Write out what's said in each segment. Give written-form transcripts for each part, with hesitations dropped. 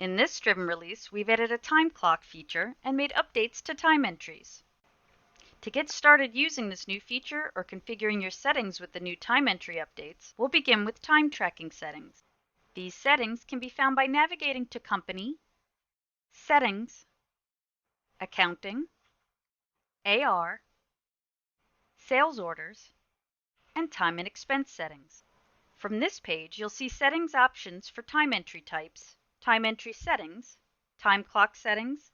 In this Striven release, we've added a time clock feature and made updates to time entries. To get started using this new feature or configuring your settings with the new time entry updates, we'll begin with time tracking settings. These settings can be found by navigating to Company, Settings, Accounting, AR, Sales Orders, and Time and Expense settings. From this page, you'll see settings options for time entry types, time entry settings, time clock settings,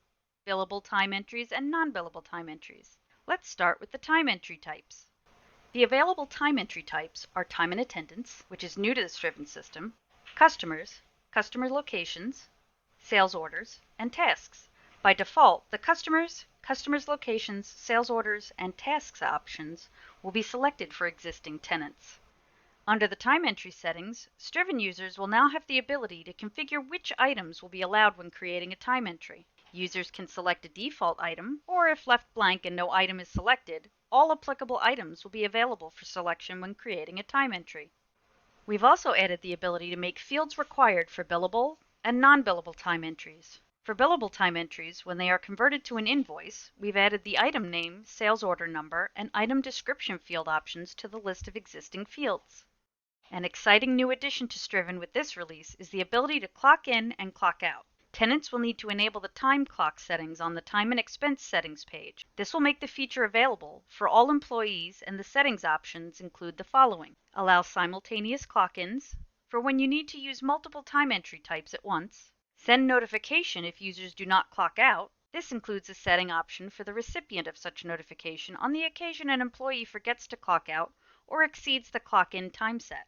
billable time entries, and non-billable time entries. Let's start with the time entry types. The available time entry types are time and attendance, which is new to the Striven system, customers, customer locations, sales orders, and tasks. By default, the customers locations, sales orders, and tasks options will be selected for existing tenants. Under the time entry settings, Striven users will now have the ability to configure which items will be allowed when creating a time entry. Users can select a default item, or if left blank and no item is selected, all applicable items will be available for selection when creating a time entry. We've also added the ability to make fields required for billable and non-billable time entries. For billable time entries, when they are converted to an invoice, we've added the item name, sales order number, and item description field options to the list of existing fields. An exciting new addition to Striven with this release is the ability to clock in and clock out. Tenants will need to enable the time clock settings on the time and expense settings page. This will make the feature available for all employees, and the settings options include the following: allow simultaneous clock-ins for when you need to use multiple time entry types at once, send notification if users do not clock out. This includes a setting option for the recipient of such notification on the occasion an employee forgets to clock out or exceeds the clock-in time set.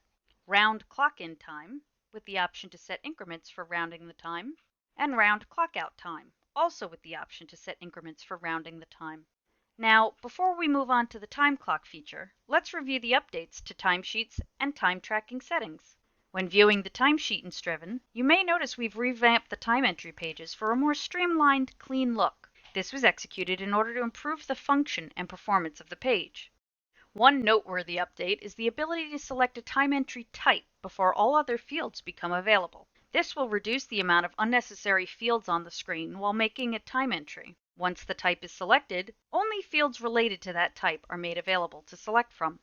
Round clock-in time, with the option to set increments for rounding the time, and round clock-out time, also with the option to set increments for rounding the time. Now, before we move on to the time clock feature, let's review the updates to timesheets and time tracking settings. When viewing the timesheet in Striven, you may notice we've revamped the time entry pages for a more streamlined, clean look. This was executed in order to improve the function and performance of the page. One noteworthy update is the ability to select a time entry type before all other fields become available. This will reduce the amount of unnecessary fields on the screen while making a time entry. Once the type is selected, only fields related to that type are made available to select from.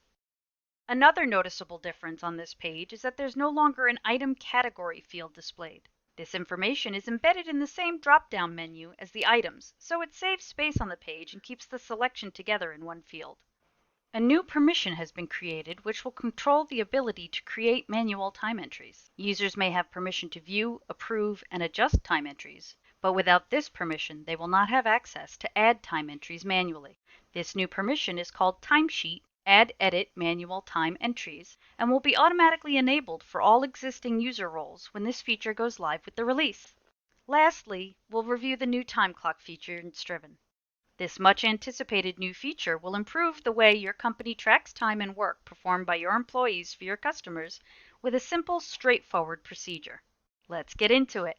Another noticeable difference on this page is that there's no longer an item category field displayed. This information is embedded in the same drop-down menu as the items, so it saves space on the page and keeps the selection together in one field. A new permission has been created which will control the ability to create manual time entries. Users may have permission to view, approve, and adjust time entries, but without this permission, they will not have access to add time entries manually. This new permission is called Timesheet Add Edit Manual Time Entries and will be automatically enabled for all existing user roles when this feature goes live with the release. Lastly, we'll review the new time clock feature in Striven. This much-anticipated new feature will improve the way your company tracks time and work performed by your employees for your customers with a simple, straightforward procedure. Let's get into it.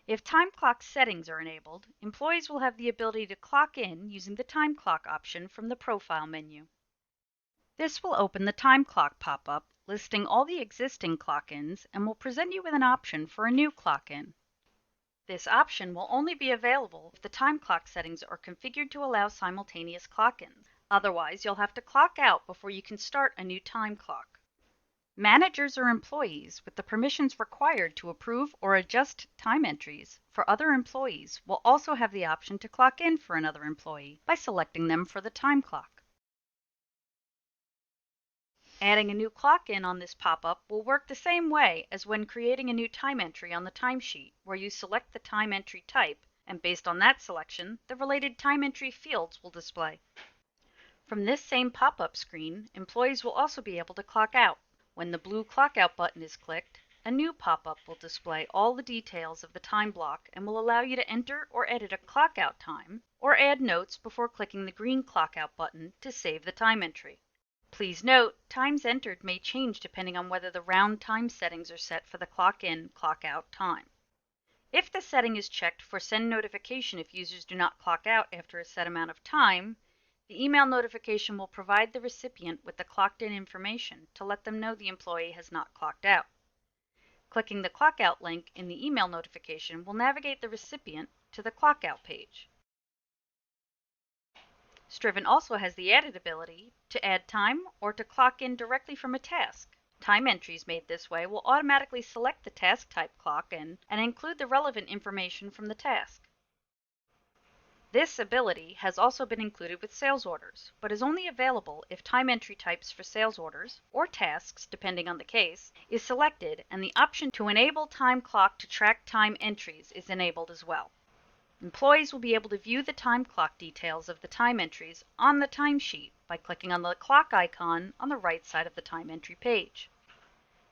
If time clock settings are enabled, employees will have the ability to clock in using the time clock option from the Profile menu. This will open the time clock pop-up listing all the existing clock-ins and will present you with an option for a new clock-in. This option will only be available if the time clock settings are configured to allow simultaneous clock-ins. Otherwise, you'll have to clock out before you can start a new time clock. Managers or employees with the permissions required to approve or adjust time entries for other employees will also have the option to clock in for another employee by selecting them for the time clock. Adding a new clock-in on this pop-up will work the same way as when creating a new time entry on the timesheet, where you select the time entry type, and based on that selection, the related time entry fields will display. From this same pop-up screen, employees will also be able to clock out. When the blue clock out button is clicked, a new pop-up will display all the details of the time block and will allow you to enter or edit a clock out time, or add notes before clicking the green clock out button to save the time entry. Please note, times entered may change depending on whether the round time settings are set for the clock-in, clock-out time. If the setting is checked for send notification if users do not clock out after a set amount of time, the email notification will provide the recipient with the clocked-in information to let them know the employee has not clocked out. Clicking the clockout link in the email notification will navigate the recipient to the clockout page. Striven also has the added ability to add time or to clock in directly from a task. Time entries made this way will automatically select the task type clock in and include the relevant information from the task. This ability has also been included with sales orders, but is only available if time entry types for sales orders, or tasks depending on the case, is selected and the option to enable time clock to track time entries is enabled as well. Employees will be able to view the time clock details of the time entries on the timesheet by clicking on the clock icon on the right side of the time entry page.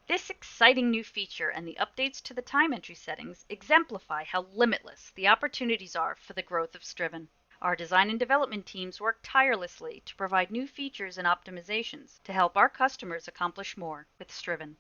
This exciting new feature and the updates to the time entry settings exemplify how limitless the opportunities are for the growth of Striven. Our design and development teams work tirelessly to provide new features and optimizations to help our customers accomplish more with Striven.